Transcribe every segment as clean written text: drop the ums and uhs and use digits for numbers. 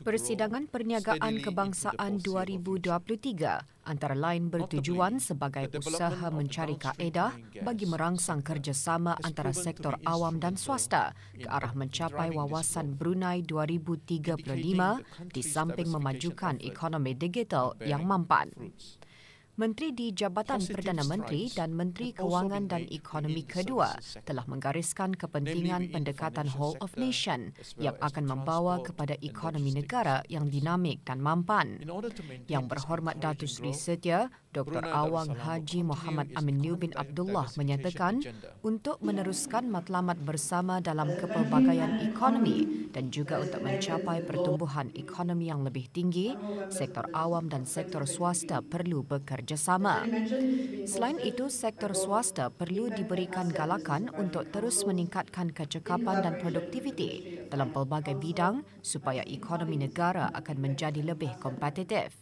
Persidangan Perniagaan Kebangsaan 2023 antara lain bertujuan sebagai usaha mencari kaedah bagi merangsang kerjasama antara sektor awam dan swasta ke arah mencapai wawasan Brunei 2035 di samping memajukan ekonomi digital yang mampan. Menteri di Jabatan Perdana Menteri dan Menteri Kewangan dan Ekonomi kedua telah menggariskan kepentingan pendekatan Whole of Nation yang akan membawa kepada ekonomi negara yang dinamik dan mampan. Yang berhormat Datuk Seri Setia, Dr. Awang Haji Muhammad Aminuddin bin Abdullah menyatakan untuk meneruskan matlamat bersama dalam kepelbagaian ekonomi dan juga untuk mencapai pertumbuhan ekonomi yang lebih tinggi, sektor awam dan sektor swasta perlu bekerjasama. Selain itu, sektor swasta perlu diberikan galakan untuk terus meningkatkan kecekapan dan produktiviti dalam pelbagai bidang supaya ekonomi negara akan menjadi lebih kompetitif.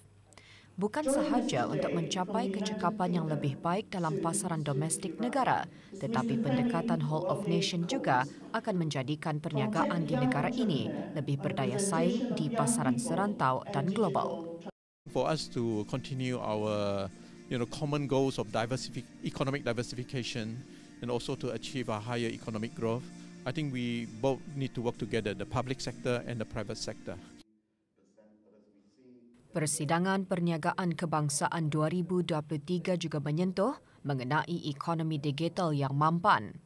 Bukan sahaja untuk mencapai kecekapan yang lebih baik dalam pasaran domestik negara, tetapi pendekatan Whole of Nation juga akan menjadikan perniagaan di negara ini lebih berdaya saing di pasaran serantau dan global. For us to continue our common goals of economic diversification and also to achieve a higher economic growth, I think we both need to work together, the public sector and the private sector. Persidangan Perniagaan Kebangsaan 2023 juga menyentuh mengenai ekonomi digital yang mampan.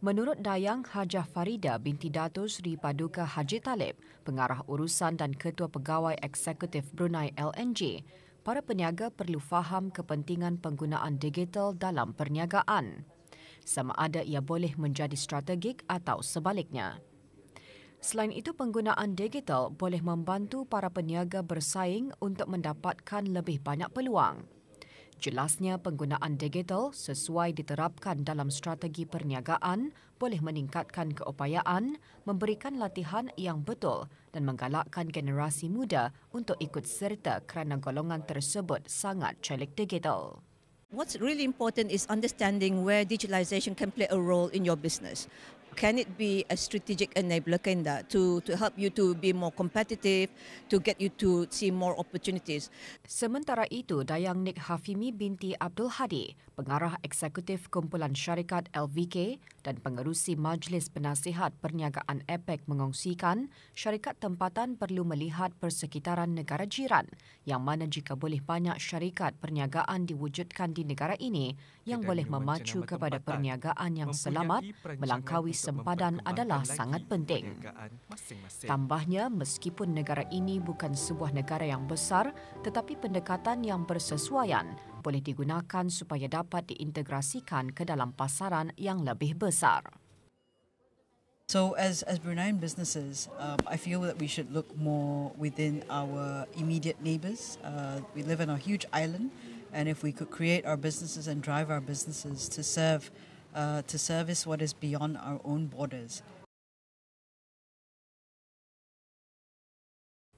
Menurut Dayang Hajah Farida binti Datuk Seri Paduka Haji Talib, Pengarah Urusan dan Ketua Pegawai Eksekutif Brunei LNG, para peniaga perlu faham kepentingan penggunaan digital dalam perniagaan. Sama ada ia boleh menjadi strategik atau sebaliknya. Selain itu, penggunaan digital boleh membantu para peniaga bersaing untuk mendapatkan lebih banyak peluang. Jelasnya, penggunaan digital sesuai diterapkan dalam strategi perniagaan boleh meningkatkan keupayaan, memberikan latihan yang betul dan menggalakkan generasi muda untuk ikut serta kerana golongan tersebut sangat celik digital. What's really important is understanding where digitalization can play a role in your business. Can it be a strategic enabler to help you to be more competitive, to get you to see more opportunities? Sementara itu, Dayang Nik Hafimi binti Abdul Hadi, Pengarah Eksekutif Kumpulan Syarikat LVK dan Pengerusi Majlis Penasihat Perniagaan APEC mengongsikan syarikat tempatan perlu melihat persekitaran negara jiran yang mana jika boleh banyak syarikat perniagaan diwujudkan di negara ini yang boleh memacu kepada perniagaan yang selamat melangkaui sempadan adalah sangat penting. Tambahnya, meskipun negara ini bukan sebuah negara yang besar, tetapi pendekatan yang bersesuaian boleh digunakan supaya dapat diintegrasikan ke dalam pasaran yang lebih besar. So as Bruneian businesses, I feel that we should look more within our immediate neighbours. We live on a huge island, and if we could create our businesses and drive our businesses to service what is beyond our own borders.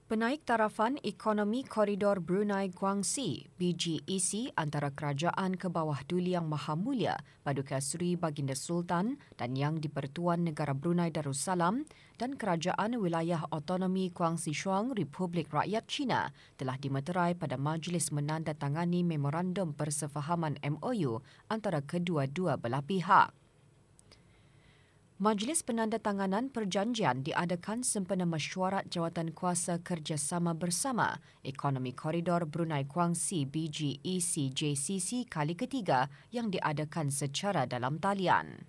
Penaik tarafan Ekonomi Koridor Brunei Guangxi BGEC antara Kerajaan ke bawah Duli Yang Maha Mulia Paduka Seri Baginda Sultan dan Yang di-Pertuan Negara Brunei Darussalam dan Kerajaan Wilayah Autonomi Guangxi Shuang Republik Rakyat China telah dimeterai pada majlis menandatangani Memorandum Persefahaman MOU antara kedua-dua belah pihak. Majlis penandatanganan perjanjian diadakan sempena mesyuarat Jawatankuasa Kerjasama Bersama Ekonomi Koridor Brunei Guangxi BGEC JCC kali ketiga yang diadakan secara dalam talian.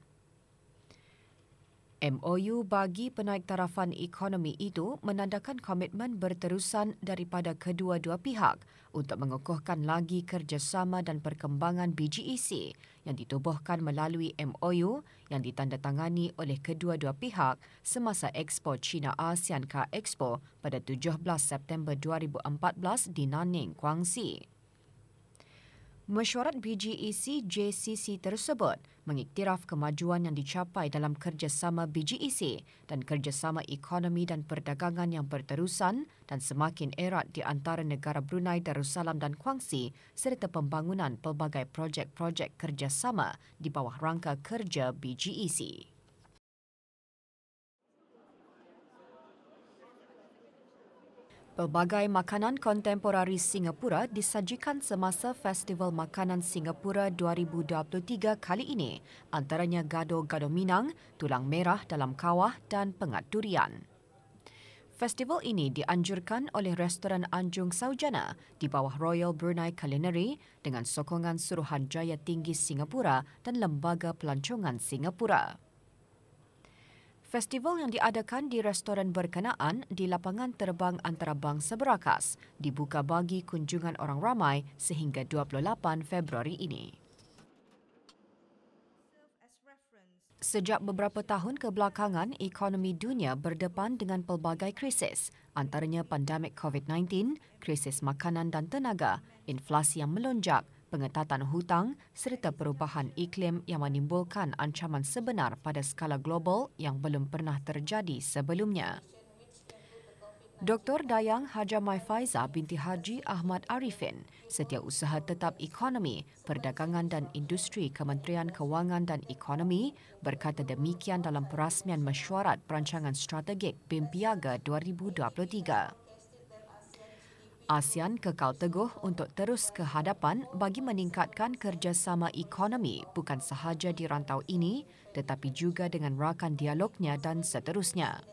MOU bagi penaik tarafan ekonomi itu menandakan komitmen berterusan daripada kedua-dua pihak untuk mengukuhkan lagi kerjasama dan perkembangan BGEC yang ditubuhkan melalui MOU yang ditandatangani oleh kedua-dua pihak semasa Expo China ASEAN Car Expo pada 17 September 2014 di Nanning, Guangxi. Mesyuarat BGEC JCC tersebut mengiktiraf kemajuan yang dicapai dalam kerjasama BGEC dan kerjasama ekonomi dan perdagangan yang berterusan dan semakin erat di antara negara Brunei Darussalam dan Guangxi serta pembangunan pelbagai projek-projek kerjasama di bawah rangka kerja BGEC. Pelbagai makanan kontemporari Singapura disajikan semasa Festival Makanan Singapura 2023 kali ini, antaranya gado-gado Minang, tulang merah dalam kawah dan pengat durian. Festival ini dianjurkan oleh Restoran Anjung Saujana di bawah Royal Brunei Culinary dengan sokongan Suruhanjaya Tinggi Singapura dan Lembaga Pelancongan Singapura. Festival yang diadakan di restoran berkenaan di lapangan terbang antarabangsa Berakas dibuka bagi kunjungan orang ramai sehingga 28 Februari ini. Sejak beberapa tahun kebelakangan, ekonomi dunia berdepan dengan pelbagai krisis, antaranya pandemik COVID-19, krisis makanan dan tenaga, inflasi yang melonjak, pengetatan hutang serta perubahan iklim yang menimbulkan ancaman sebenar pada skala global yang belum pernah terjadi sebelumnya. Dr. Dayang Hajamai Faiza binti Haji Ahmad Arifin, Setiausaha Tetap Ekonomi, Perdagangan dan Industri Kementerian Kewangan dan Ekonomi, berkata demikian dalam perasmian mesyuarat perancangan strategik BIM Piaga 2023. ASEAN kekal teguh untuk terus ke hadapan bagi meningkatkan kerjasama ekonomi bukan sahaja di rantau ini tetapi juga dengan rakan dialognya dan seterusnya.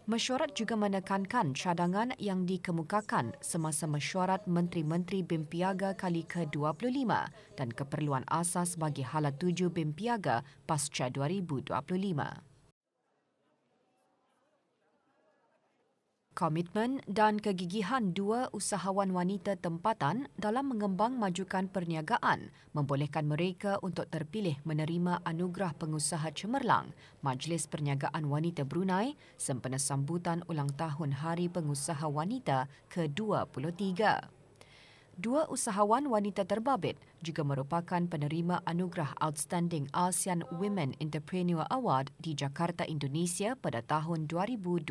Mesyuarat juga menekankan cadangan yang dikemukakan semasa mesyuarat Menteri-Menteri BIM Piaga kali ke-25 dan keperluan asas bagi hala tuju BIM Piaga pasca 2025. Komitmen dan kegigihan dua usahawan wanita tempatan dalam mengembang majukan perniagaan membolehkan mereka untuk terpilih menerima anugerah pengusaha cemerlang Majlis Perniagaan Wanita Brunei sempena sambutan ulang tahun Hari Pengusaha Wanita ke-23. Dua usahawan wanita terbabit juga merupakan penerima anugerah Outstanding ASEAN Women Entrepreneur Award di Jakarta, Indonesia pada tahun 2020.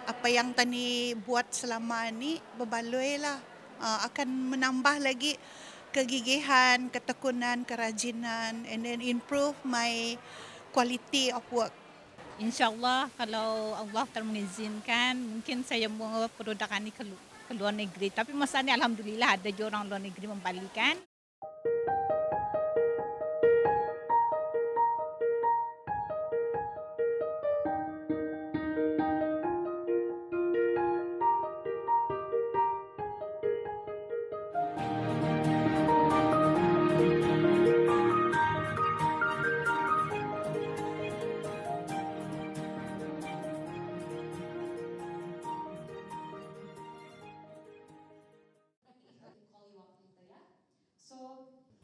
Apa yang Tani buat selama ni berbaloi lah. Akan menambah lagi kegigihan, ketekunan, kerajinan and then improve my quality of work. InsyaAllah kalau Allah mengizinkan mungkin saya mau produk ini ke luar negeri. Tapi masa ni Alhamdulillah ada je orang luar negeri membalikan.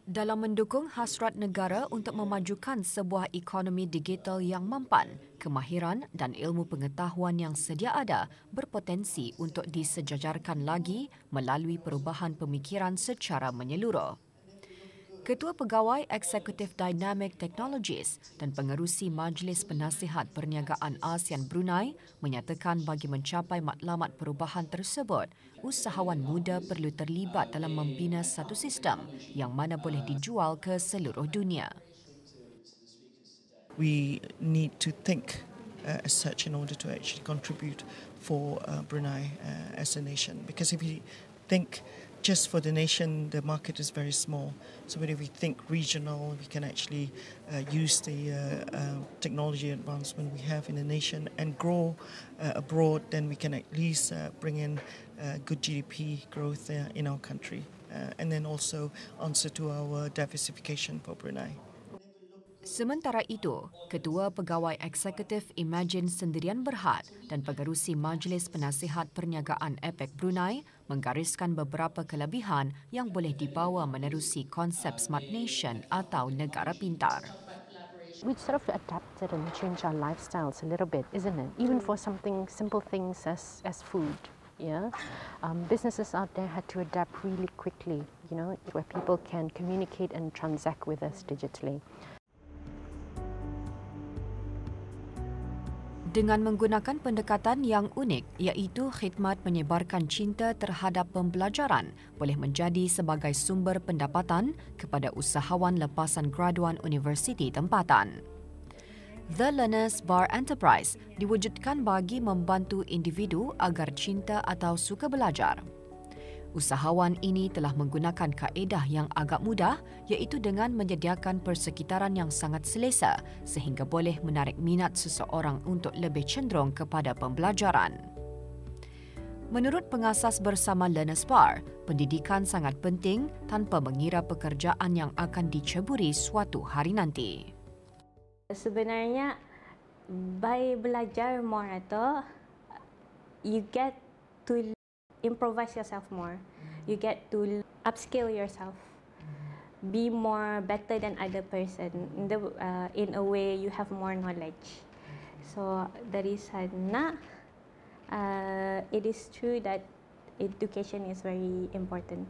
Dalam mendukung hasrat negara untuk memajukan sebuah ekonomi digital yang mampan, kemahiran dan ilmu pengetahuan yang sedia ada berpotensi untuk disejajarkan lagi melalui perubahan pemikiran secara menyeluruh. Ketua Pegawai Eksekutif Dynamic Technologies dan Pengerusi Majlis Penasihat Perniagaan ASEAN Brunei menyatakan bagi mencapai matlamat perubahan tersebut, usahawan muda perlu terlibat dalam membina satu sistem yang mana boleh dijual ke seluruh dunia. We need to think as such in order to actually contribute for Brunei as a nation. Because if we think just for the nation, the market is very small. So if we think regional, we can actually use the technology advancement we have in the nation and grow abroad, then we can at least bring in good GDP growth in our country. And then also answer to our diversification for Brunei. Sementara itu, Ketua Pegawai Eksekutif Imagine Sendirian Berhad dan Pengerusi Majlis Penasihat Perniagaan APEC Brunei menggariskan beberapa kelebihan yang boleh dibawa menerusi konsep Smart Nation atau negara pintar. We sort of adapted and changed our lifestyles a little bit, isn't it? Even for something simple things as food. Yeah, businesses out there had to adapt really quickly, where people can communicate and transact with us digitally. Dengan menggunakan pendekatan yang unik iaitu khidmat menyebarkan cinta terhadap pembelajaran boleh menjadi sebagai sumber pendapatan kepada usahawan lepasan graduan universiti tempatan. The Learners Bar Enterprise diwujudkan bagi membantu individu agar cinta atau suka belajar. Usahawan ini telah menggunakan kaedah yang agak mudah iaitu dengan menyediakan persekitaran yang sangat selesa sehingga boleh menarik minat seseorang untuk lebih cenderung kepada pembelajaran. Menurut pengasas bersama Learners Bar, pendidikan sangat penting tanpa mengira pekerjaan yang akan diceburi suatu hari nanti. Sebenarnya, by belajar more itu, you get to improvise yourself more. You get to upskill yourself. Be more better than other person. In a way, you have more knowledge. So dari sana, it is true that education is very important.